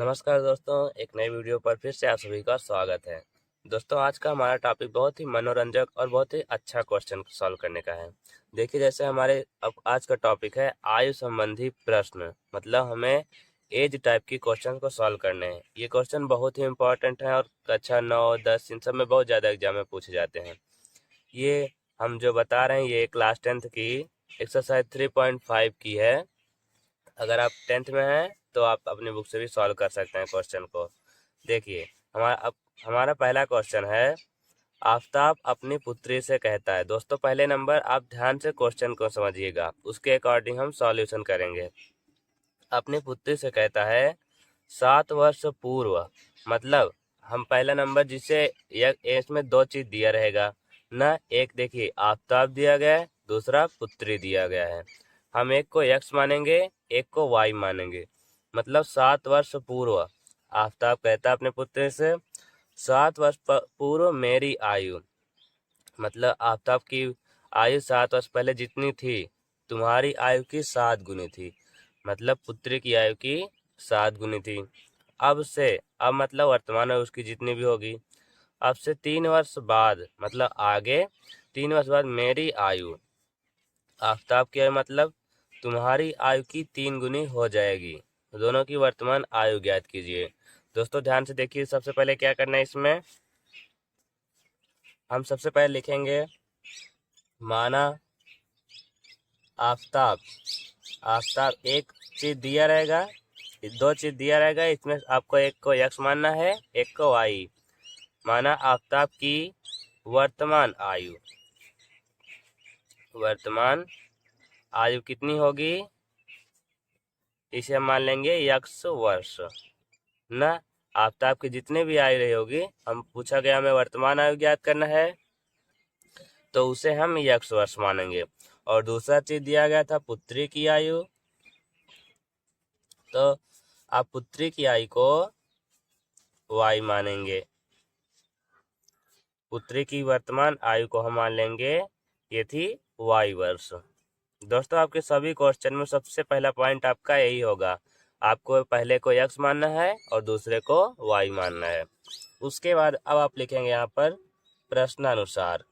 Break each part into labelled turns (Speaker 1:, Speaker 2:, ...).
Speaker 1: नमस्कार दोस्तों, एक नई वीडियो पर फिर से आप सभी का स्वागत है। दोस्तों, आज का हमारा टॉपिक बहुत ही मनोरंजक और बहुत ही अच्छा क्वेश्चन सॉल्व करने का है। देखिए, जैसे हमारे अब आज का टॉपिक है आयु संबंधी प्रश्न, मतलब हमें एज टाइप की क्वेश्चन को सॉल्व करने हैं। ये क्वेश्चन बहुत ही इंपॉर्टेंट है और कक्षा 9, 10 इन सब में बहुत ज़्यादा एग्जाम में पूछे जाते हैं। ये हम जो बता रहे हैं ये क्लास 10th की एक्सरसाइज 3.5 की है। अगर आप 10th में हैं तो आप अपनी बुक से भी सॉल्व कर सकते हैं क्वेश्चन को। देखिए, हमारा पहला क्वेश्चन है, आफताब अपनी पुत्री से कहता है। दोस्तों, पहले नंबर आप ध्यान से क्वेश्चन को समझिएगा, उसके अकॉर्डिंग हम सॉल्यूशन करेंगे। अपनी पुत्री से कहता है 7 वर्ष पूर्व, मतलब हम पहला नंबर जिसे इसमें दो चीज दिया रहेगा ना। एक देखिए आफताब दिया गया है, दूसरा पुत्री दिया गया है। हम एक को x मानेंगे, एक को y मानेंगे। मतलब 7 वर्ष पूर्व आफताब कहता है अपने पुत्री से 7 वर्ष पूर्व मेरी आयु, मतलब आफताब की आयु 7 वर्ष पहले जितनी थी तुम्हारी आयु की 7 गुनी थी। मतलब पुत्री की आयु की 7 गुनी थी। अब मतलब वर्तमान में उसकी जितनी भी होगी। अब से 3 वर्ष बाद, मतलब आगे 3 वर्ष बाद मेरी आयु, आफताब की आयु मतलब तुम्हारी आयु की 3 गुनी हो जाएगी। दोनों की वर्तमान आयु ज्ञात कीजिए। दोस्तों, ध्यान से देखिए, सबसे पहले क्या करना है इसमें, हम सबसे पहले लिखेंगे माना आफताब। आफताब एक चीज दिया रहेगा, दो चीज दिया रहेगा, इसमें आपको एक को x मानना है, एक को y। माना आफताब की वर्तमान आयु, वर्तमान आयु कितनी होगी, इसे हम मान लेंगे x वर्ष ना। आफताब की जितने भी आयु रही होगी, हम पूछा गया हमें वर्तमान आयु ज्ञात करना है, तो उसे हम x वर्ष मानेंगे। और दूसरा चीज दिया गया था पुत्री की आयु, तो आप पुत्री की आयु को y मानेंगे। पुत्री की वर्तमान आयु को हम मान लेंगे, ये थी y वर्ष। दोस्तों, आपके सभी क्वेश्चन में सबसे पहला पॉइंट आपका यही होगा, आपको पहले को x मानना है और दूसरे को y मानना है। उसके बाद अब आप लिखेंगे यहाँ पर प्रश्नानुसार,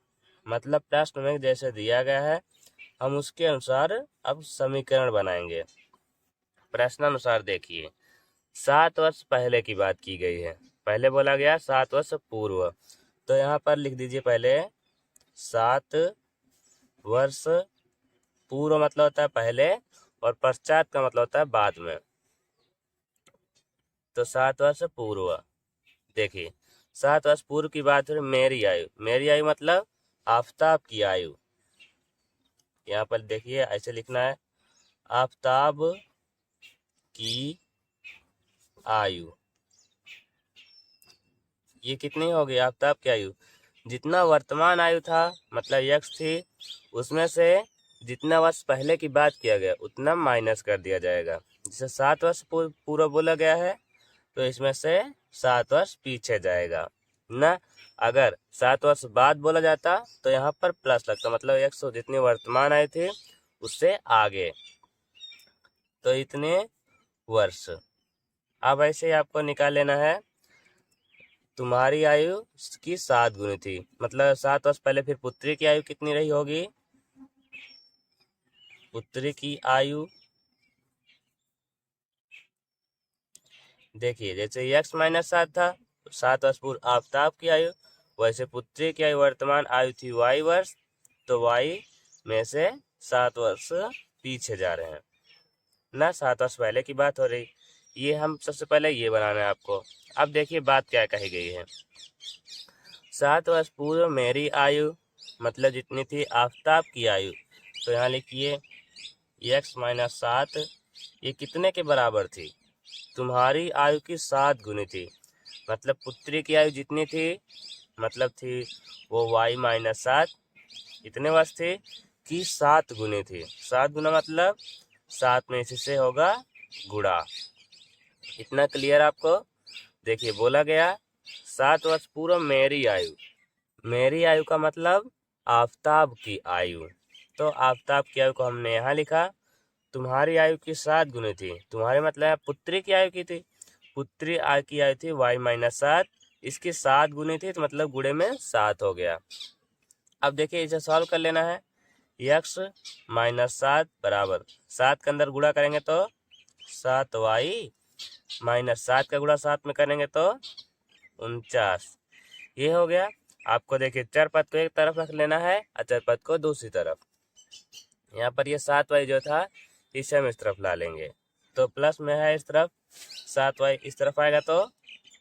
Speaker 1: मतलब प्रश्न में जैसे दिया गया है हम उसके अनुसार अब समीकरण बनाएंगे। प्रश्नानुसार देखिए, 7 वर्ष पहले की बात की गई है, पहले बोला गया 7 वर्ष पूर्व, तो यहाँ पर लिख दीजिए पहले 7 वर्ष पूर्व मतलब होता है पहले, और पश्चात का मतलब होता है बाद में। तो 7 वर्ष पूर्व, देखिए 7 वर्ष पूर्व की बात है। मेरी आयु मतलब आफताब की आयु। यहाँ पर देखिए ऐसे लिखना है, आफताब की आयु ये कितनी होगी, आफताब की आयु जितना वर्तमान आयु था मतलब x थी, उसमें से जितना वर्ष पहले की बात किया गया उतना माइनस कर दिया जाएगा। जैसे 7 वर्ष पूर्व बोला गया है तो इसमें से 7 वर्ष पीछे जाएगा ना। अगर 7 वर्ष बाद बोला जाता तो यहाँ पर प्लस लगता, मतलब 100 जितनी वर्तमान आयु थी उससे आगे, तो इतने वर्ष। अब ऐसे ही आपको निकाल लेना है, तुम्हारी आयु की 7 गुनी थी, मतलब 7 वर्ष पहले फिर पुत्री की आयु कितनी रही होगी, पुत्री की आयु देखिए जैसे x माइनस 7 था, 7 वर्ष पूर्व आफताब की आयु, वैसे पुत्री की आयु वर्तमान आयु थी y वर्ष, तो y में से 7 वर्ष पीछे जा रहे हैं ना, 7 वर्ष पहले की बात हो रही। ये हम सबसे पहले ये बनाना है आपको। अब देखिए बात क्या कही गई है, 7 वर्ष पूर्व मेरी आयु मतलब जितनी थी आफताब की आयु, तो यहाँ लिखिए x माइनस 7 ये कितने के बराबर थी, तुम्हारी आयु की 7 गुनी थी। मतलब पुत्री की आयु जितनी थी मतलब थी वो y माइनस 7, इतने वर्ष थी कि 7 गुनी थी। 7 गुना मतलब 7 में इसी से होगा गुणा। इतना क्लियर आपको। देखिए बोला गया 7 वर्ष पूर्व मेरी आयु का मतलब आफताब की आयु, तो आफताब की आयु को हमने यहाँ लिखा। तुम्हारी आयु की 7 गुनी थी, तुम्हारे मतलब पुत्री की आयु की थी, पुत्री की आयु थी y-7, इसकी 7 गुनी थी, तो मतलब गुणे में 7 हो गया। अब देखिए इसे सॉल्व कर लेना है। x - 7 बराबर 7 के अंदर गुणा करेंगे तो 7y - 7 का गुणा 7 में करेंगे तो 49, ये हो गया। आपको देखिए चर पद को एक तरफ रख लेना है, अचर पद को दूसरी तरफ। यहाँ पर ये 7y जो था इसे हम इस तरफ ला लेंगे, तो प्लस में है इस तरफ, 7y इस तरफ आएगा तो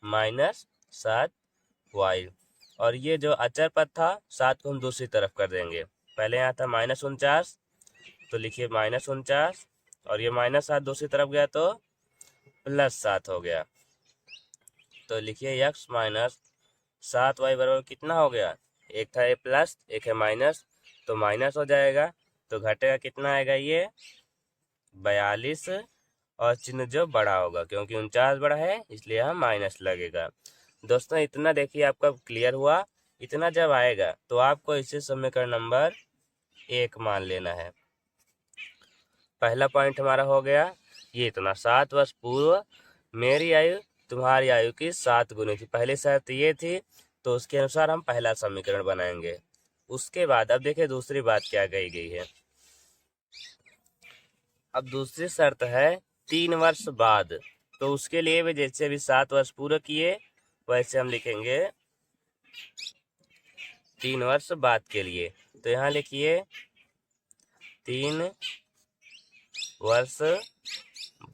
Speaker 1: -7y। और ये जो अचर पद था 7 को हम दूसरी तरफ कर देंगे। पहले यहाँ था -49, तो लिखिए -49, और ये -7 दूसरी तरफ गया तो +7 हो गया। तो लिखिए x - 7y बराबर कितना हो गया, एक था ये प्लस, एक है माइनस, तो माइनस हो जाएगा, तो घटेगा कितना आएगा ये 42, और चिन्ह जो बड़ा होगा, क्योंकि 49 बड़ा है इसलिए हम माइनस लगेगा। दोस्तों इतना देखिए आपका क्लियर हुआ। इतना जब आएगा तो आपको इसे समीकरण नंबर 1 मान लेना है। पहला पॉइंट हमारा हो गया ये इतना। 7 वर्ष पूर्व मेरी आयु तुम्हारी आयु की 7 गुनी थी, पहली शर्त ये थी, तो उसके अनुसार हम पहला समीकरण बनाएंगे। उसके बाद अब देखिए दूसरी बात क्या कही गई है। अब दूसरी शर्त है 3 वर्ष बाद, तो उसके लिए भी जैसे अभी 7 वर्ष पूरे किए वैसे हम लिखेंगे 3 वर्ष बाद के लिए। तो यहाँ लिखिए 3 वर्ष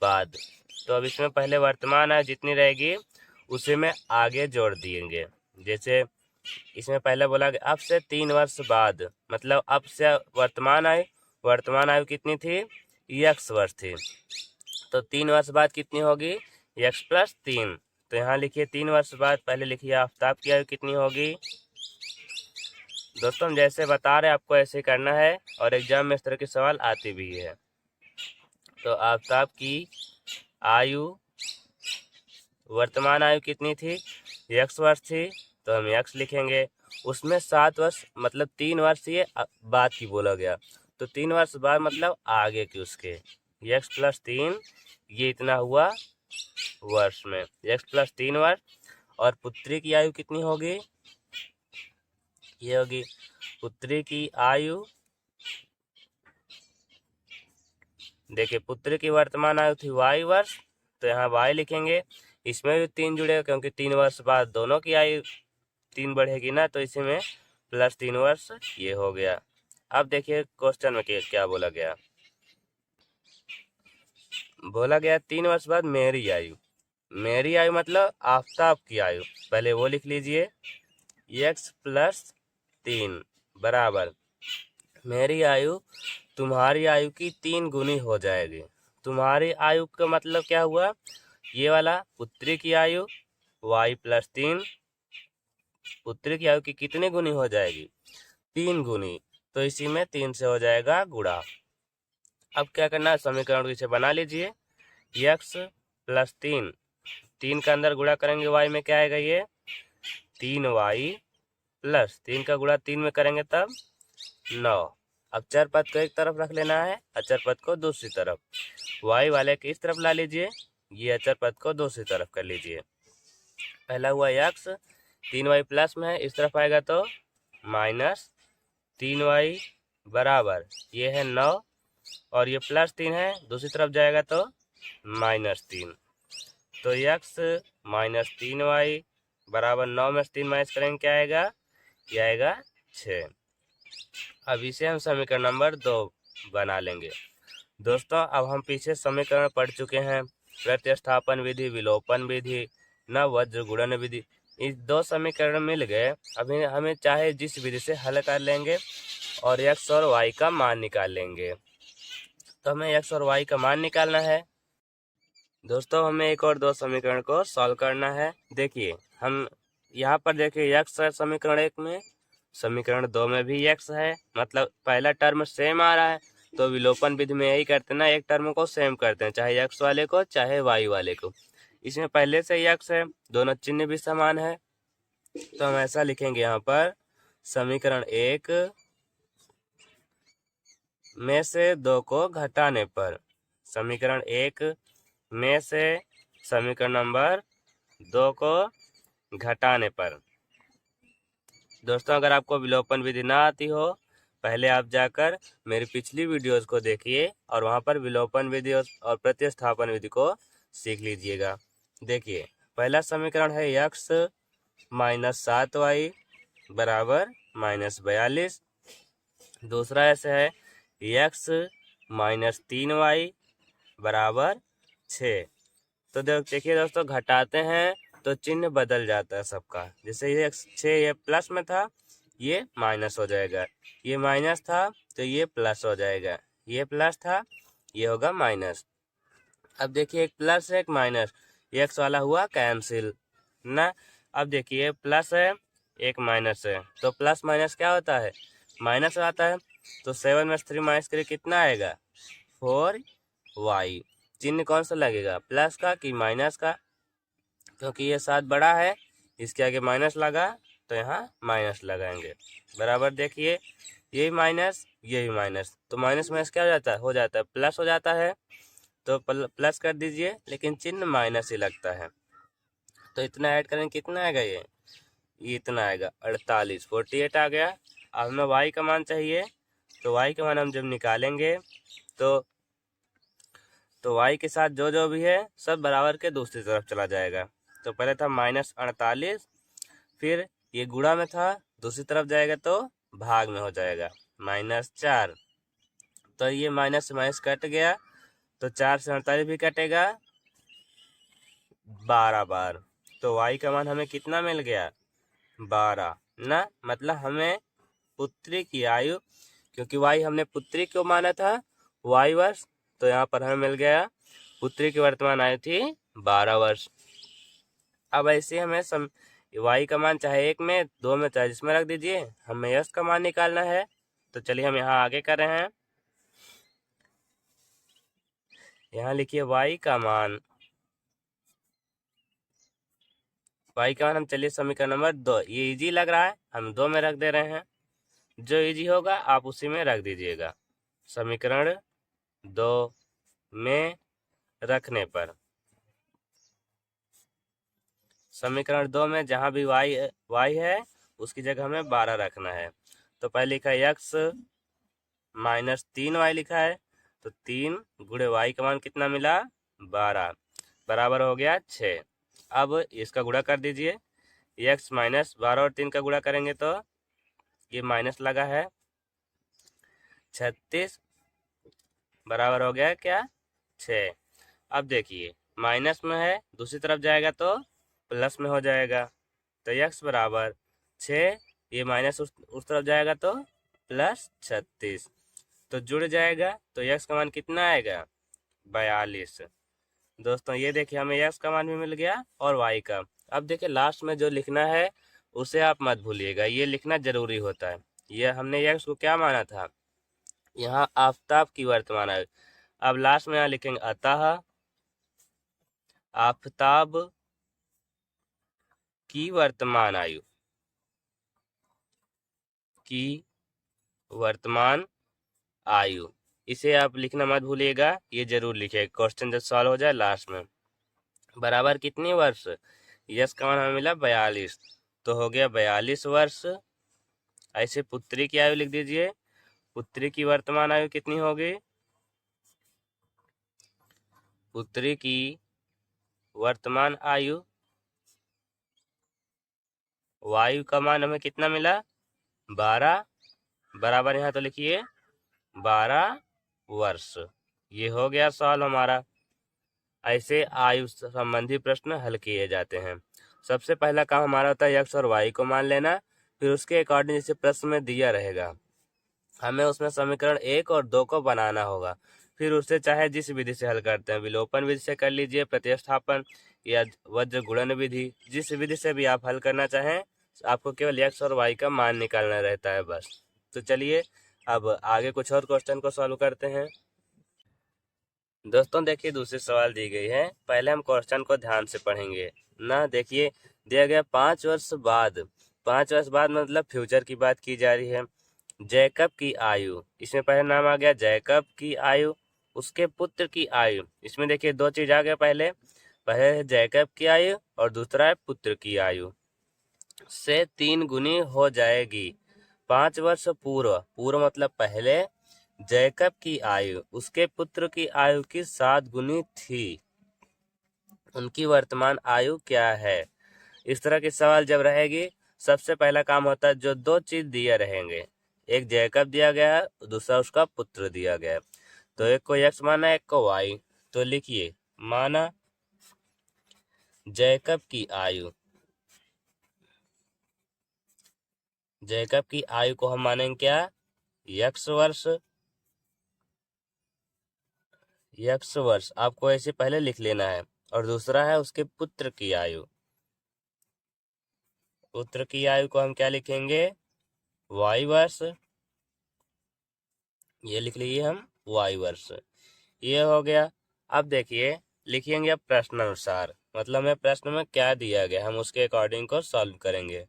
Speaker 1: बाद। तो अब इसमें पहले वर्तमान आयु जितनी रहेगी उसे में आगे जोड़ दिएंगे। जैसे इसमें पहले बोला कि अब से 3 वर्ष बाद, मतलब अब से वर्तमान आयु कितनी थी, x वर्ष थी, तो 3 वर्ष बाद कितनी होगी, x + 3। तो यहाँ लिखिए 3 वर्ष बाद, पहले लिखिए आफ्ताब की आयु कितनी होगी। दोस्तों हम जैसे बता रहे हैं आपको ऐसे करना है, और एग्जाम में इस तरह के सवाल आते भी है। तो आफ्ताब की आयु, वर्तमान आयु कितनी थी, x वर्ष थी, तो हम x लिखेंगे। उसमें 7 वर्ष मतलब 3 वर्ष ये बाद की बोला गया, तो 3 वर्ष बाद मतलब आगे की उसके, x + 3 ये इतना हुआ वर्ष में, x + 3 वर्ष। और पुत्री की आयु कितनी होगी, ये होगी पुत्री की आयु। देखिए पुत्री की वर्तमान आयु थी y वर्ष, तो यहाँ y लिखेंगे। इसमें भी 3 जुड़ेगा, क्योंकि 3 वर्ष बाद दोनों की आयु 3 बढ़ेगी ना, तो इसी में +3 वर्ष ये हो गया। अब देखिए क्वेश्चन में क्या बोला गया। बोला गया 3 वर्ष बाद मेरी आयु मतलब आफ्ताब की आयु, पहले वो लिख लीजिए। x + 3 बराबर मेरी आयु तुम्हारी आयु की 3 गुनी हो जाएगी। तुम्हारी आयु का मतलब क्या हुआ, ये वाला पुत्री की आयु y + 3, पुत्री की आयु की कितनी गुनी हो जाएगी, 3 गुनी, तो इसी में 3 से हो जाएगा गुणा। अब क्या करना है, समीकरण इसे बना लीजिए। x + 3, 3 का अंदर गुणा करेंगे y में क्या आएगा, ये 3y + 3 का गुणा 3 में करेंगे तब 9। अब चर पद को एक तरफ रख लेना है, अचर पद को दूसरी तरफ। y वाले के इस तरफ ला लीजिए, ये अचर पद को दूसरी तरफ कर लीजिए। पहला हुआ x, 3y प्लस में है, इस तरफ आएगा तो -3y बराबर ये है 9, और ये +3 है, दूसरी तरफ जाएगा तो -3। तो x - 3y बराबर 9 में से 3 माइनस करेंगे क्या आएगा, ये आएगा 6। अब इसे हम समीकरण नंबर 2 बना लेंगे। दोस्तों अब हम पीछे समीकरण पढ़ चुके हैं, प्रतिस्थापन विधि, विलोपन विधि, न वज्र गुणन विधि। इस 2 समीकरण मिल गए। अभी हमें चाहे जिस विधि से हल कर लेंगे और x और y का मान निकाल लेंगे। तो हमें x और y का मान निकालना है। दोस्तों हमें एक और 2 समीकरण को सॉल्व करना है। देखिए हम यहाँ पर देखिए x है समीकरण 1 में, समीकरण 2 में भी x है, मतलब पहला टर्म सेम आ रहा है। तो विलोपन विधि में यही करते हैं ना, एक टर्म को सेम करते हैं, चाहे x वाले को चाहे y वाले को। इसमें पहले से ही x है, दोनों चिन्ह भी समान है, तो हम ऐसा लिखेंगे यहाँ पर समीकरण 1 में से 2 को घटाने पर, समीकरण 1 में से समीकरण नंबर 2 को घटाने पर। दोस्तों अगर आपको विलोपन विधि ना आती हो, पहले आप जाकर मेरी पिछली वीडियोस को देखिए और वहां पर विलोपन विधि और प्रतिस्थापन विधि को सीख लीजिएगा। देखिए पहला समीकरण है x माइनस 7y बराबर माइनस 42। दूसरा ऐसे है x माइनस 3y बराबर 6। तो देखिए दोस्तों, घटाते हैं तो चिन्ह बदल जाता है सबका। जैसे ये 6 ये प्लस में था, ये माइनस हो जाएगा। ये माइनस था तो ये प्लस हो जाएगा। ये प्लस था, ये होगा माइनस। अब देखिए एक प्लस है एक माइनस, एक्स वाला हुआ कैंसिल ना। अब देखिए प्लस है एक माइनस है, तो प्लस माइनस क्या होता है, माइनस आता है। तो 7 में 3 माइनस करिए, कितना आएगा 4y। चिन्ह कौन सा लगेगा, प्लस का कि माइनस का, क्योंकि ये 7 बड़ा है, इसके आगे माइनस लगा तो यहाँ माइनस लगाएंगे। बराबर देखिए यही माइनस यही माइनस, तो माइनस माइनस क्या हो जाता है प्लस हो जाता है। तो प्लस कर दीजिए, लेकिन चिन्ह माइनस ही लगता है। तो इतना ऐड करेंगे, कितना आएगा ये इतना आएगा 48, 48 आ गया। अब हमें y का मान चाहिए, तो y का मान हम जब निकालेंगे तो y के साथ जो जो भी है सब बराबर के दूसरी तरफ चला जाएगा। तो पहले था माइनस 48, फिर ये गुणा में था, दूसरी तरफ जाएगा तो भाग में हो जाएगा माइनस 4। तो ये माइनस से माइनस कट गया, तो 4 से 48 भी कटेगा 12 बार। तो y का मान हमें कितना मिल गया 12 ना। मतलब हमें पुत्री की आयु, क्योंकि y हमने पुत्री को माना था y वर्ष, तो यहाँ पर हमें मिल गया पुत्री की वर्तमान आयु थी 12 वर्ष। अब ऐसे हमें y का मान चाहे 1 में 2 में चाहे जिसमें रख दीजिए, हमें s का मान निकालना है। तो चलिए हम यहाँ आगे कर रहे हैं। यहाँ लिखिए y का मान हम चलिए समीकरण नंबर 2, ये इजी लग रहा है हम 2 में रख दे रहे हैं। जो इजी होगा आप उसी में रख दीजिएगा। समीकरण 2 में रखने पर, समीकरण 2 में जहां भी y है उसकी जगह हमें 12 रखना है। तो पहले लिखा है x माइनस 3y लिखा है, तो 3 गुणे y का मान कितना मिला 12 बराबर हो गया 6। अब इसका गुणा कर दीजिए, x माइनस 12 और 3 का गुणा करेंगे तो ये माइनस लगा है 36 बराबर हो गया क्या 6। अब देखिए माइनस में है, दूसरी तरफ जाएगा तो प्लस में हो जाएगा। तो x बराबर 6, ये माइनस उस तरफ जाएगा तो प्लस 36, तो जुड़ जाएगा। तो x का मान कितना आएगा 42। दोस्तों ये देखिए हमें x का मान भी मिल गया और y का। अब देखिए लास्ट में जो लिखना है उसे आप मत भूलिएगा, ये लिखना जरूरी होता है। ये हमने x को क्या माना था, यहाँ आफताब की वर्तमान आयु। अब लास्ट में यहाँ लिखेंगे अतः आफताब की वर्तमान आयु, की वर्तमान आयु, इसे आप लिखना मत भूलिएगा, ये जरूर लिखिए क्वेश्चन जब सॉल्व हो जाए लास्ट में। बराबर कितनी वर्ष, यस का मान हमें मिला 42, तो हो गया 42 वर्ष। ऐसे पुत्री की आयु लिख दीजिए, पुत्री की वर्तमान आयु कितनी होगी, पुत्री की वर्तमान आयु, वायु का मान हमें कितना मिला 12 बराबर, यहाँ तो लिखिए 12 वर्ष। ये हो गया सवाल हमारा। ऐसे आयु संबंधी प्रश्न हल किए जाते हैं। सबसे पहला काम हमारा होता है x और y को मान लेना, फिर उसके अकॉर्डिंग जैसे प्रश्न में दिया रहेगा हमें उसमें समीकरण 1 और 2 को बनाना होगा। फिर उससे चाहे जिस विधि से हल करते हैं, विलोपन विधि से कर लीजिए, प्रतिस्थापन या वज्र गुणन विधि, जिस विधि से भी आप हल करना चाहें, आपको केवल x और y का मान निकालना रहता है बस। तो चलिए अब आगे कुछ और क्वेश्चन को सॉल्व करते हैं। दोस्तों देखिए दूसरी सवाल दी गई है, पहले हम क्वेश्चन को ध्यान से पढ़ेंगे ना। देखिए दिया गया 5 वर्ष बाद, 5 वर्ष बाद मतलब फ्यूचर की बात की जा रही है। जैकब की आयु, इसमें पहले नाम आ गया जैकब की आयु, उसके पुत्र की आयु। इसमें देखिए दो चीज आ गया, पहले पहले है जैकब की आयु और दूसरा है पुत्र की आयु से 3 गुनी हो जाएगी 5 वर्ष पूर्व। पूर्व मतलब पहले जैकब की आयु उसके पुत्र की आयु की 7 गुनी थी। उनकी वर्तमान आयु क्या है? इस तरह के सवाल जब रहेगी, सबसे पहला काम होता है जो 2 चीज दिए रहेंगे, एक जैकब दिया गया है, दूसरा उसका पुत्र दिया गया है। तो एक को x माना, एक को y। तो लिखिए, माना जैकब की आयु, जैकब की आयु को हम मानेंगे क्या? x वर्ष। x वर्ष आपको ऐसे पहले लिख लेना है। और दूसरा है उसके पुत्र की आयु। पुत्र की आयु को हम क्या लिखेंगे? y वर्ष। ये लिख लीजिए हम y वर्ष। ये हो गया। अब देखिए, लिखेंगे अब प्रश्नानुसार, मतलब हमें प्रश्न में क्या दिया गया हम उसके अकॉर्डिंग को सॉल्व करेंगे।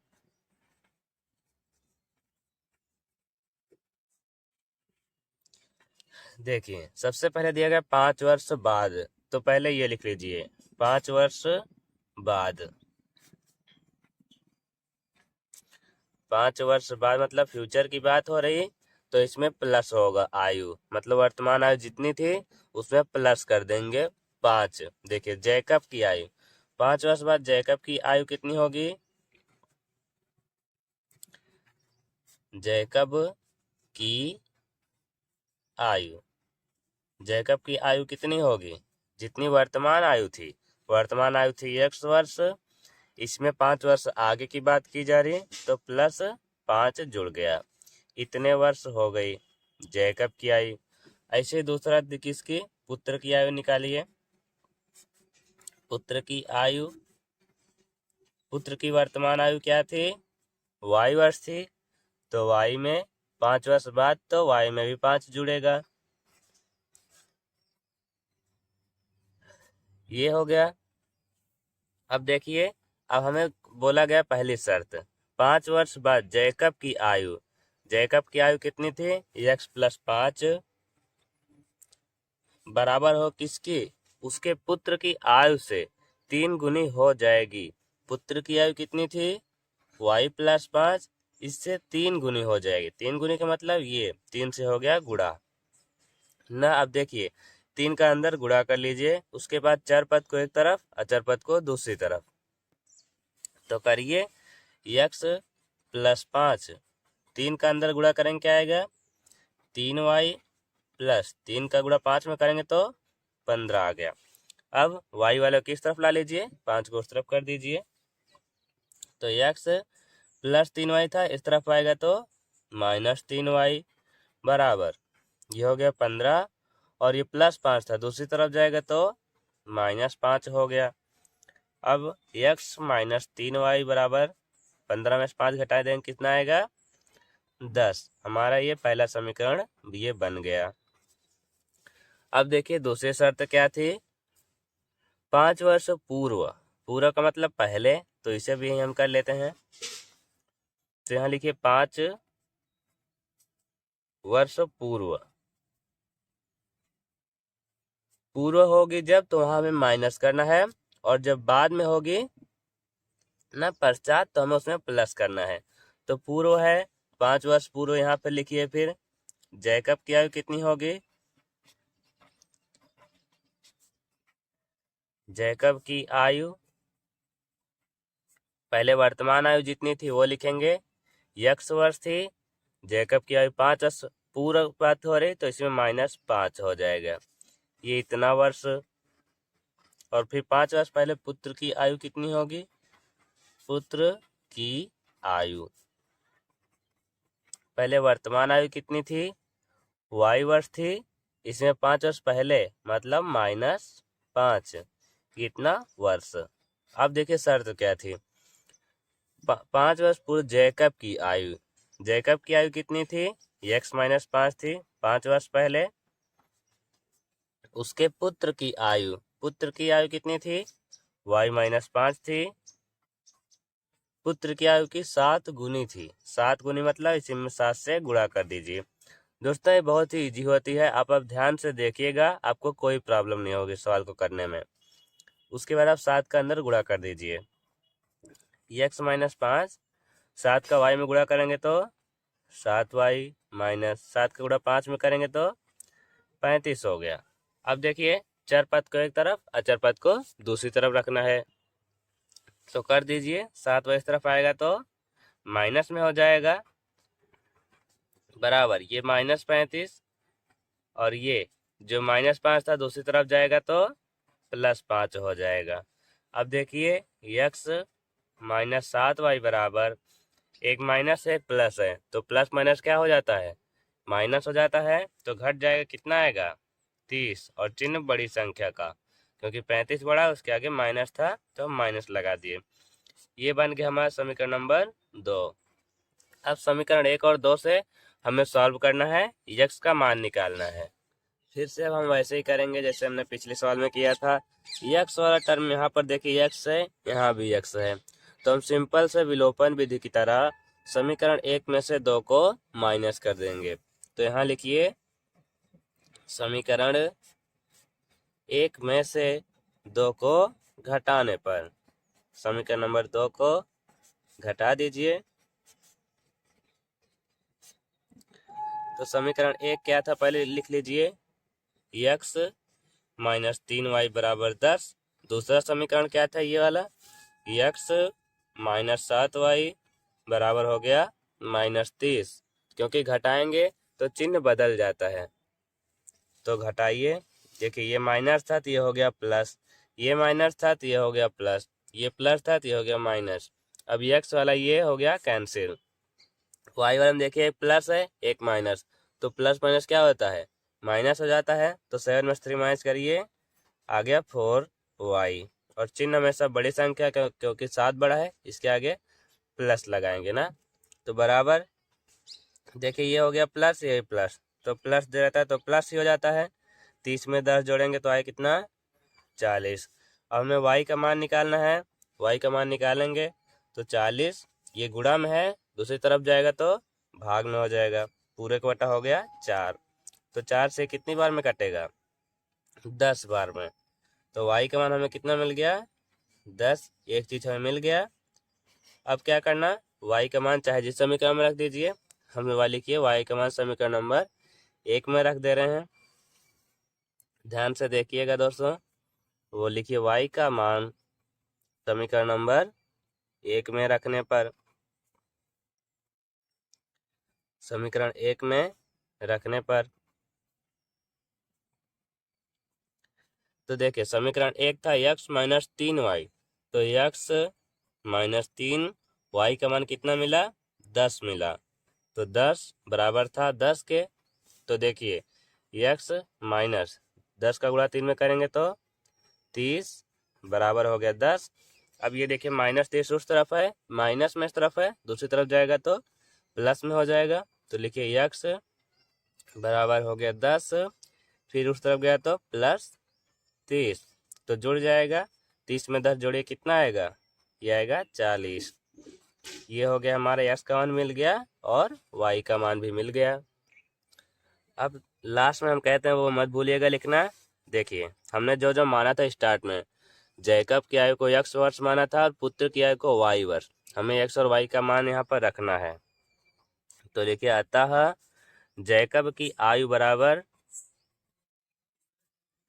Speaker 1: देखिए, सबसे पहले दिया गया 5 वर्ष बाद, तो पहले ये लिख लीजिए 5 वर्ष बाद। 5 वर्ष बाद मतलब फ्यूचर की बात हो रही, तो इसमें प्लस होगा आयु, मतलब वर्तमान आयु जितनी थी उसमें प्लस कर देंगे 5। देखिए, जैकब की आयु 5 वर्ष बाद जैकब की आयु कितनी होगी? जैकब की आयु, जैकब की आयु कितनी होगी? जितनी वर्तमान आयु थी, वर्तमान आयु थी x वर्ष, इसमें 5 वर्ष आगे की बात की जा रही, तो प्लस 5 जुड़ गया, इतने वर्ष हो गई जैकब की आयु। ऐसे दूसरा किसकी? पुत्र की आयु निकालिए। पुत्र की आयु, पुत्र की वर्तमान आयु क्या थी? y वर्ष थी, तो y में 5 वर्ष बाद तो y में भी 5 जुड़ेगा। ये हो गया। अब देखिए, अब हमें बोला गया पहली शर्त, 5 वर्ष बाद जैकब की आयु, जैकब की आयु कितनी थी? x प्लस 5 बराबर हो किसकी? उसके पुत्र की आयु से 3 गुनी हो जाएगी। पुत्र की आयु कितनी थी? y प्लस 5, इससे 3 गुनी हो जाएगी। 3 गुनी का मतलब ये 3 से हो गया गुणा ना। अब देखिए, 3 का अंदर गुणा कर लीजिए, उसके बाद चर पद को एक तरफ, अचर पद को दूसरी तरफ। तो करिए, x प्लस 5, 3 का अंदर गुणा करेंगे क्या आएगा? 3y प्लस 3 का गुणा 5 में करेंगे तो 15 आ गया। अब y वाले किस तरफ ला लीजिए? 5 को उस तरफ कर दीजिए। तो x प्लस 3y था, इस तरफ आएगा तो माइनस 3y बराबर, ये हो गया 15। और ये प्लस 5 था, दूसरी तरफ जाएगा तो माइनस 5 हो गया। अब x माइनस 3y बराबर 15 में से 5 घटा देंगे, कितना आएगा? 10। हमारा ये पहला समीकरण ये बन गया। अब देखिए, दूसरी शर्त क्या थी? 5 वर्ष पूर्व, पूर्व का मतलब पहले, तो इसे भी हम कर लेते हैं। तो यहाँ लिखिए 5 वर्ष पूर्व। पूर्व होगी जब, तो वहां हमें माइनस करना है, और जब बाद में होगी ना पश्चात, तो हमें उसमें प्लस करना है। तो पूर्व है 5 वर्ष पूर्व, यहाँ पे लिखिए। फिर जैकब की आयु कितनी होगी? जैकब की आयु, पहले वर्तमान आयु जितनी थी वो लिखेंगे, x वर्ष थी, जैकब की आयु 5 वर्ष पूर्व बात हो रही, तो इसमें माइनस 5 हो जाएगा, ये इतना वर्ष। और फिर 5 वर्ष पहले पुत्र की आयु कितनी होगी? पुत्र की आयु, पहले वर्तमान आयु कितनी थी? y वर्ष थी, इसमें 5 वर्ष पहले मतलब माइनस 5, कितना वर्ष। अब देखिए शर्त क्या थी? 5 वर्ष पूर्व जैकब की आयु, जैकब की आयु कितनी थी? x माइनस 5 थी 5 वर्ष पहले। उसके पुत्र की आयु, पुत्र की आयु कितनी थी? y माइनस 5 थी। पुत्र की आयु की 7 गुनी थी, 7 गुनी मतलब इसी में 7 से गुणा कर दीजिए। दोस्तों, ये बहुत ही इजी होती है, आप अब ध्यान से देखिएगा, आपको कोई प्रॉब्लम नहीं होगी सवाल को करने में। उसके बाद आप 7 का अंदर गुणा कर दीजिए। x माइनस 5, 7 का y में गुणा करेंगे तो 7y माइनस 7 का गुणा 5 में करेंगे तो 35 हो गया। अब देखिए चर पद को एक तरफ, अचर पद को दूसरी तरफ रखना है, तो कर दीजिए। 7y इस तरफ आएगा तो माइनस में हो जाएगा, बराबर ये -35, और ये जो -5 था दूसरी तरफ जाएगा तो +5 हो जाएगा। अब देखिए x माइनस 7y बराबर, एक माइनस है प्लस है, तो प्लस माइनस क्या हो जाता है, माइनस हो जाता है, तो घट जाएगा, कितना आएगा 30, और चिन्ह बड़ी संख्या का, क्योंकि 35 बड़ा उसके आगे माइनस था तो हम माइनस लगा दिए। ये बन गया हमारा समीकरण नंबर 2। अब समीकरण 1 और 2 से हमें सॉल्व करना है, x का मान निकालना है। फिर से अब हम वैसे ही करेंगे जैसे हमने पिछले सवाल में किया था। x वाला टर्म यहाँ पर देखिए x है, यहाँ भी x है, तो हम सिंपल से विलोपन विधि की तरह समीकरण 1 में से 2 को माइनस कर देंगे। तो यहाँ लिखिए समीकरण 1 में से 2 को घटाने पर, समीकरण नंबर 2 को घटा दीजिए। तो समीकरण 1 क्या था पहले लिख लीजिए, x माइनस 3y बराबर 10। दूसरा समीकरण क्या था ये वाला, x माइनस 7y बराबर हो गया -30, क्योंकि घटाएंगे तो चिन्ह बदल जाता है, तो घटाइए। देखिए ये माइनस था तो ये हो गया प्लस, ये माइनस था तो ये हो गया प्लस, ये प्लस था तो ये हो गया माइनस। अब x वाला ये हो गया कैंसिल। y वाला में देखिए एक प्लस है एक माइनस, तो प्लस माइनस क्या होता है, माइनस हो जाता है, तो 7 में 3 माइनस करिए, आ गया 4y, और चिन्ह हमेशा बड़ी संख्या क्योंकि 7 बड़ा है, इसके आगे प्लस लगाएंगे ना, तो बराबर देखिए ये हो गया प्लस, ये प्लस, तो प्लस दे रहता है तो प्लस ही हो जाता है। 30 में 10 जोड़ेंगे तो आए कितना, 40। अब हमें y का मान निकालना है, y का मान निकालेंगे तो 40 ये गुणा में है, दूसरी तरफ जाएगा तो भाग में हो जाएगा, पूरे का बटा हो गया 4, तो 4 से कितनी बार में कटेगा, 10 बार में। तो y का मान हमें कितना मिल गया, 10, एक चीज हमें मिल गया। अब क्या करना, y का मान चाहे जिस समीकरण में रख दीजिए, हमने y लिखिए y का मान समीकरण नंबर 1 में रख दे रहे हैं, ध्यान से देखिएगा दोस्तों, वो लिखिए y का मान समीकरण नंबर 1 में रखने पर, समीकरण 1 में रखने पर, तो देखिए समीकरण 1 था x माइनस 3y, तो x माइनस 3y का मान कितना मिला, 10 मिला, तो 10 बराबर था 10 के, तो देखिए x माइनस 10 का गुणा 3 में करेंगे तो 30 बराबर हो गया 10। अब ये देखिए माइनस 30 उस तरफ है, माइनस में इस तरफ है, दूसरी तरफ जाएगा तो प्लस में हो जाएगा, तो लिखिए x बराबर हो गया 10, फिर उस तरफ गया तो प्लस 30, तो जुड़ जाएगा, 30 में 10 जोड़िए कितना आएगा, ये आएगा 40। ये हो गया हमारा x का मान मिल गया और y का मान भी मिल गया। अब लास्ट में हम कहते हैं वो मत भूलिएगा लिखना। देखिए हमने जो जो माना था स्टार्ट में, जैकब की आयु को x वर्ष माना था और पुत्र की आयु को y वर्ष, हमें x और y का मान यहाँ पर रखना है। तो देखिए अतः जैकब की आयु बराबर,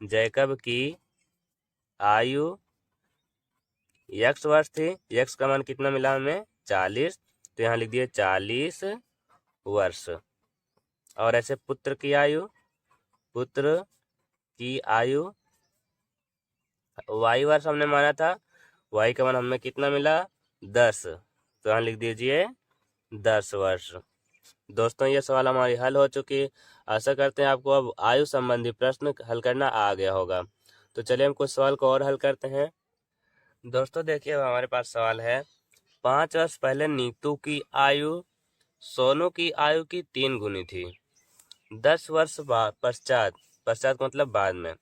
Speaker 1: जैकब की आयु x वर्ष थी, x का मान कितना मिला हमें 40, तो यहाँ लिख दिए 40 वर्ष। और ऐसे पुत्र की आयु, पुत्र की आयु y वर्ष हमने माना था, y का मान हमें कितना मिला 10, तो यहाँ लिख दीजिए 10 वर्ष। दोस्तों ये सवाल हमारी हल हो चुकी, आशा करते हैं आपको अब आयु संबंधी प्रश्न हल करना आ गया होगा। तो चलिए हम कुछ सवाल को और हल करते हैं। दोस्तों देखिए हमारे पास सवाल है, 5 वर्ष पहले नीतू की आयु सोनू की आयु की 3 गुनी थी, 10 वर्ष पश्चात, पश्चात मतलब बाद में,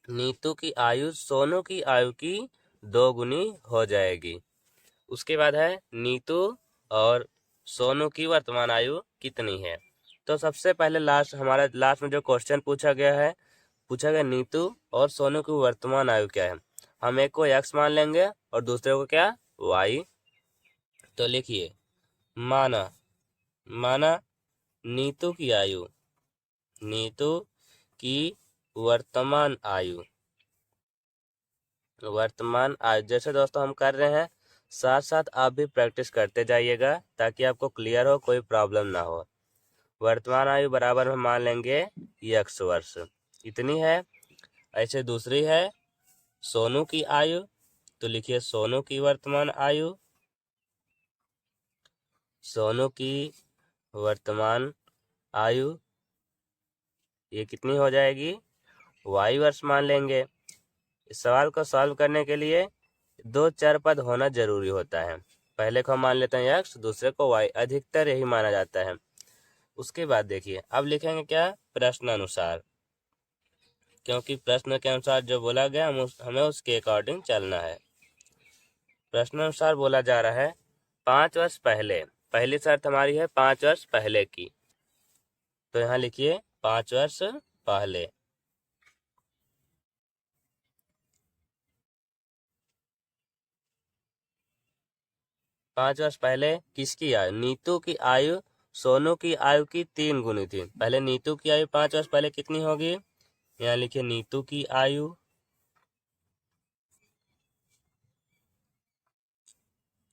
Speaker 1: नीतू की आयु सोनू की आयु की 2 गुनी हो जाएगी। उसके बाद है नीतू और सोनू की वर्तमान आयु कितनी है। तो सबसे पहले हमारा लास्ट में जो क्वेश्चन पूछा गया है, पूछा गया नीतू और सोनू की वर्तमान आयु क्या है। हम एक को x मान लेंगे और दूसरे को क्या, y। तो लिखिए माना माना नीतू की आयु, नीतू की वर्तमान आयु, वर्तमान आयु। जैसे दोस्तों हम कर रहे हैं, साथ साथ आप भी प्रैक्टिस करते जाइएगा ताकि आपको क्लियर हो, कोई प्रॉब्लम ना हो। वर्तमान आयु बराबर हम मान लेंगे x वर्ष, इतनी है। ऐसे दूसरी है सोनू की आयु, तो लिखिए सोनू की वर्तमान आयु, सोनू की वर्तमान आयु ये कितनी हो जाएगी, y वर्ष मान लेंगे। इस सवाल को सॉल्व करने के लिए दो चर पद होना जरूरी होता है। पहले को हम मान लेते हैं x, दूसरे को y, अधिकतर यही माना जाता है। उसके बाद देखिए अब लिखेंगे क्या, प्रश्न अनुसार, क्योंकि प्रश्न के अनुसार जो बोला गया हमें उसके अकॉर्डिंग चलना है। प्रश्न अनुसार बोला जा रहा है 5 वर्ष पहले, पहली शर्त हमारी है 5 वर्ष पहले की, तो यहाँ लिखिए 5 वर्ष पहले। पांच वर्ष पहले किसकी आयु, नीतू की आयु सोनू की आयु की 3 गुनी थी। पहले नीतू की आयु 5 वर्ष पहले कितनी होगी, यहाँ लिखिए नीतू की आयु,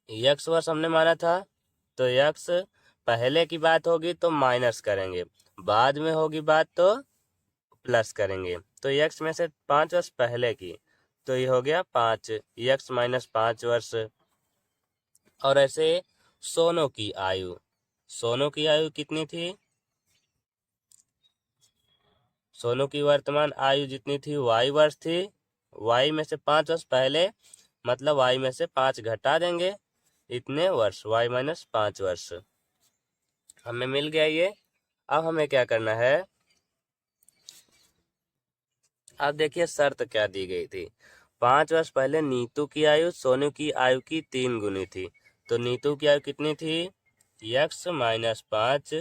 Speaker 1: x वर्ष हमने माना था, तो x पहले की बात होगी तो माइनस करेंगे, बाद में होगी बात तो प्लस करेंगे। तो x में से 5 वर्ष पहले की, तो ये हो गया 5, x माइनस 5 वर्ष। और ऐसे सोनू की आयु, सोनू की आयु कितनी थी, सोनू की वर्तमान आयु जितनी थी y वर्ष थी, y में से 5 वर्ष पहले मतलब y में से 5 घटा देंगे, इतने वर्ष, y माइनस 5 वर्ष हमें मिल गया ये। अब हमें क्या करना है, अब देखिए शर्त क्या दी गई थी, 5 वर्ष पहले नीतू की आयु सोनू की आयु की 3 गुनी थी। तो नीतू की आयु कितनी थी, x माइनस 5,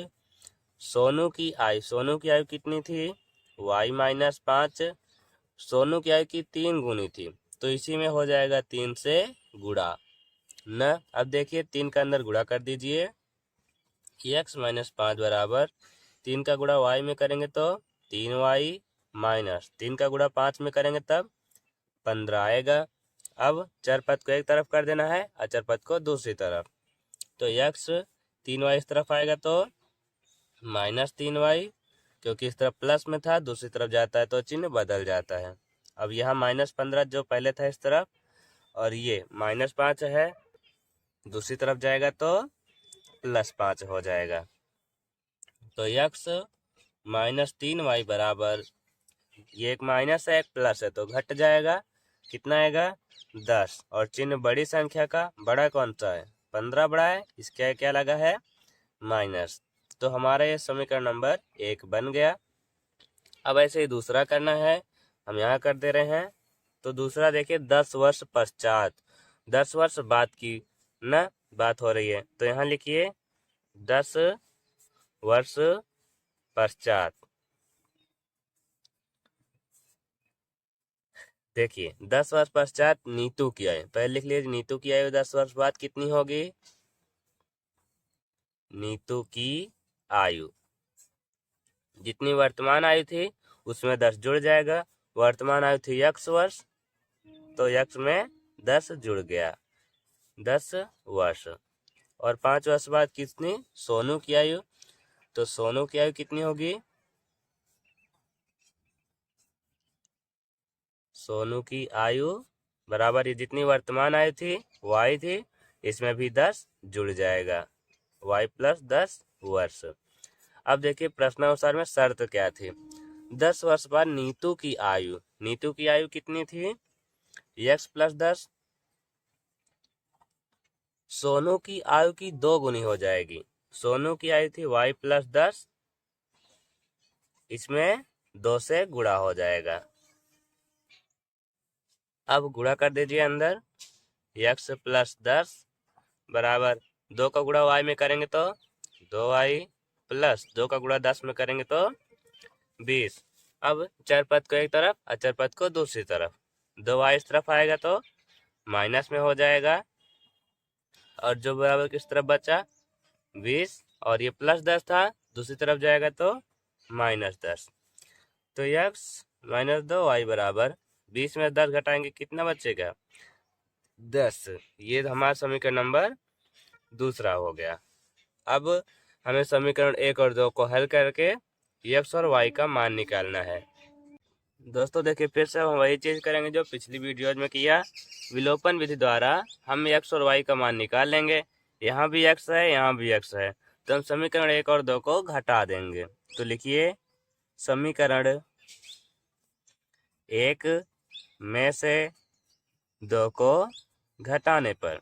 Speaker 1: सोनू की आयु कितनी थी, y माइनस 5, सोनू की आयु की 3 गुनी थी, तो इसी में हो जाएगा 3 से गुणा न। अब देखिए 3 का अंदर गुणा कर दीजिए, x माइनस 5 बराबर 3 का गुणा y में करेंगे तो 3y माइनस 3 का गुणा 5 में करेंगे तब 15 आएगा। अब चर पद को एक तरफ कर देना है, अचर पद को दूसरी तरफ, तो x 3y इस तरफ आएगा तो माइनस 3y, क्योंकि इस तरफ प्लस में था, दूसरी तरफ जाता है तो चिन्ह बदल जाता है। अब यहाँ माइनस 15 जो पहले था इस तरफ, और ये माइनस 5 है, दूसरी तरफ जाएगा तो प्लस 5 हो जाएगा। तो x माइनस 3y बराबर, ये एक माइनस है एक प्लस है तो घट जाएगा, कितना आएगा 10, और चिन्ह बड़ी संख्या का बड़ा कौन सा है, 15 बड़ा है, इसका क्या लगा है माइनस। तो हमारा ये समीकरण नंबर 1 बन गया। अब ऐसे ही दूसरा करना है, हम यहाँ कर दे रहे हैं। तो दूसरा देखिए 10 वर्ष पश्चात, 10 वर्ष बाद की न बात हो रही है, तो यहाँ लिखिए 10 वर्ष पश्चात। देखिए 10 वर्ष पश्चात नीतू की आयु, पहले लिख लीजिए नीतू की आयु 10 वर्ष बाद कितनी होगी, नीतू की आयु जितनी वर्तमान आयु थी उसमें 10 जुड़ जाएगा, वर्तमान आयु थी x वर्ष, तो x में 10 जुड़ गया, 10 वर्ष। और 5 वर्ष बाद कितनी, सोनू की आयु, तो सोनू की आयु कितनी होगी, सोनू की आयु बराबर ये जितनी वर्तमान आयु थी y थी, इसमें भी 10 जुड़ जाएगा, y प्लस 10 वर्ष। अब देखिए प्रश्नानुसार में शर्त क्या थी, 10 वर्ष बाद नीतू की आयु, नीतू की आयु कितनी थी x प्लस 10, सोनू की आयु की 2 गुनी हो जाएगी, सोनू की आयु थी y प्लस 10, इसमें 2 से गुणा हो जाएगा। अब गुणा कर दीजिए अंदर, x प्लस 10 बराबर 2 का गुणा y में करेंगे तो 2y प्लस 2 का गुणा 10 में करेंगे तो 20। अब चर पद को एक तरफ, अचर पद को दूसरी तरफ, 2y इस तरफ आएगा तो माइनस में हो जाएगा, और जो बराबर किस तरफ बचा 20, और ये +10 था, दूसरी तरफ जाएगा तो -10। तो x -2y बराबर 20 में 10 घटाएंगे कितना बचेगा 10। ये हमारा समीकरण नंबर दूसरा हो गया। अब हमें समीकरण 1 और 2 को हल करके x और y का मान निकालना है। दोस्तों देखिए, फिर से हम वही चीज़ करेंगे जो पिछली वीडियोज में किया। विलोपन विधि द्वारा हम x और y का मान निकाल लेंगे। यहाँ भी x है, यहाँ भी x है, तो हम समीकरण 1 और 2 को घटा देंगे। तो लिखिए, समीकरण 1 में से 2 को घटाने पर,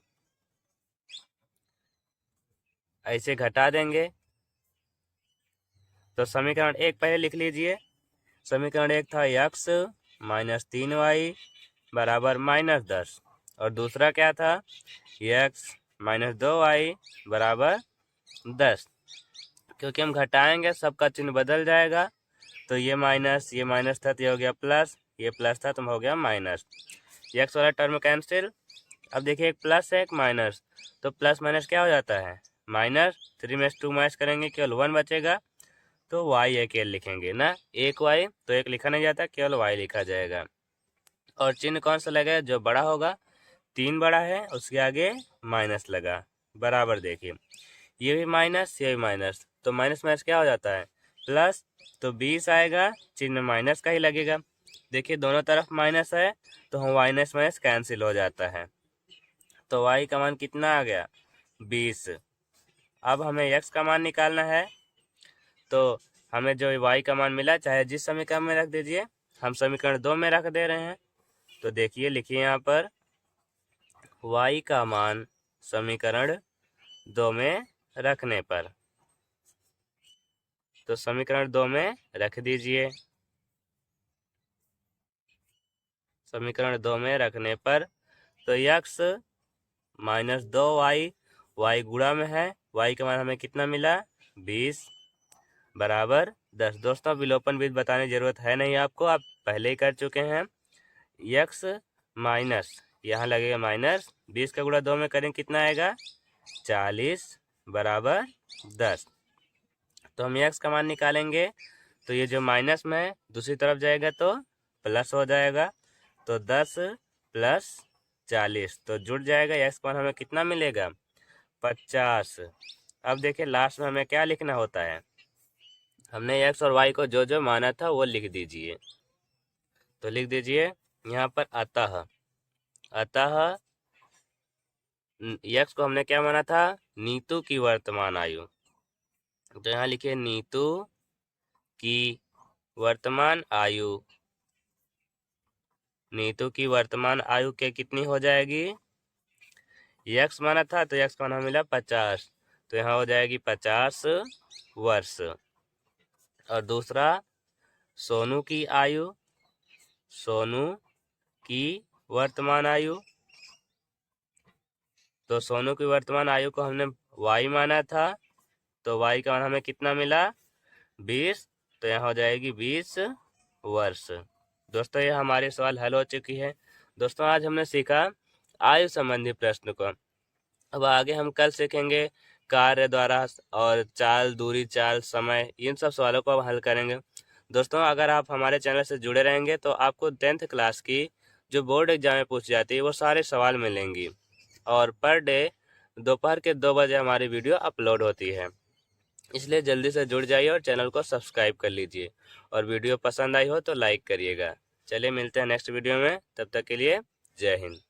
Speaker 1: ऐसे घटा देंगे। तो समीकरण 1 पहले लिख लीजिए। समीकरण 1 था x -3y बराबर -10, और दूसरा क्या था x -2y बराबर 10। क्योंकि हम घटाएंगे सबका चिन्ह बदल जाएगा, तो ये माइनस था तो ये हो गया प्लस, ये प्लस था तो हो गया माइनस। x वाला टर्म कैंसिल। अब देखिए, एक प्लस है एक माइनस, तो प्लस माइनस क्या हो जाता है माइनस। 3 में 2 माइनस करेंगे केवल 1 बचेगा, तो y अकेले लिखेंगे ना, एक y तो एक लिखा नहीं जाता, केवल y लिखा जाएगा। और चिन्ह कौन सा लगेगा जो बड़ा होगा, 3 बड़ा है उसके आगे माइनस लगा, बराबर। देखिए, ये भी माइनस ये भी माइनस, तो माइनस माइनस क्या हो जाता है प्लस, तो 20 आएगा, चिन्ह माइनस का ही लगेगा। देखिए दोनों तरफ माइनस है, तो हम माइनस माइनस कैंसिल हो जाता है, तो y का मान कितना आ गया 20। अब हमें x का मान निकालना है, तो हमें जो y का मान मिला, चाहे जिस समीकरण में रख दीजिए, हम समीकरण 2 में रख दे रहे हैं। तो देखिए, लिखिए यहाँ पर y का मान समीकरण 2 में रखने पर, तो समीकरण 2 में रख दीजिए। समीकरण 2 में रखने पर तो x -2y, y गुणा में है, y का मान हमें कितना मिला 20 बराबर 10। दोस्तों विलोपन विधि बताने की जरूरत है नहीं आपको, आप पहले ही कर चुके हैं। x माइनस, यहाँ लगेगा माइनस, 20 का गुणा 2 में करें कितना आएगा 40 बराबर 10। तो हम x का मान निकालेंगे, तो ये जो माइनस में है दूसरी तरफ जाएगा तो प्लस हो जाएगा, तो 10 प्लस 40 तो जुड़ जाएगा। x का मान हमें कितना मिलेगा 50। अब देखिए लास्ट में हमें क्या लिखना होता है, हमने x और y को जो जो माना था वो लिख दीजिए। तो लिख दीजिए यहाँ पर अतः x को हमने क्या माना था नीतू की वर्तमान आयु, तो यहाँ लिखिए नीतू की वर्तमान आयु, नीतू की वर्तमान आयु के कितनी हो जाएगी, x माना था तो x का मान मिला 50, तो यहाँ हो जाएगी 50 वर्ष। और दूसरा सोनू की आयु, सोनू की वर्तमान आयु, तो सोनू की वर्तमान आयु को हमने y माना था, तो y का मान हमें कितना मिला 20, तो यहाँ हो जाएगी 20 वर्ष। दोस्तों ये हमारे सवाल हल हो चुकी है। दोस्तों आज हमने सीखा आयु संबंधी प्रश्न को। अब आगे हम कल सीखेंगे कार्य द्वारा और चाल, दूरी, चाल, समय, इन सब सवालों को हम हल करेंगे। दोस्तों अगर आप हमारे चैनल से जुड़े रहेंगे तो आपको 10th क्लास की जो बोर्ड एग्जाम में पूछी जाती है वो सारे सवाल मिलेंगी, और पर डे दोपहर के 2 बजे हमारी वीडियो अपलोड होती है। इसलिए जल्दी से जुड़ जाइए और चैनल को सब्सक्राइब कर लीजिए, और वीडियो पसंद आई हो तो लाइक करिएगा। चलिए मिलते हैं नेक्स्ट वीडियो में, तब तक के लिए जय हिंद।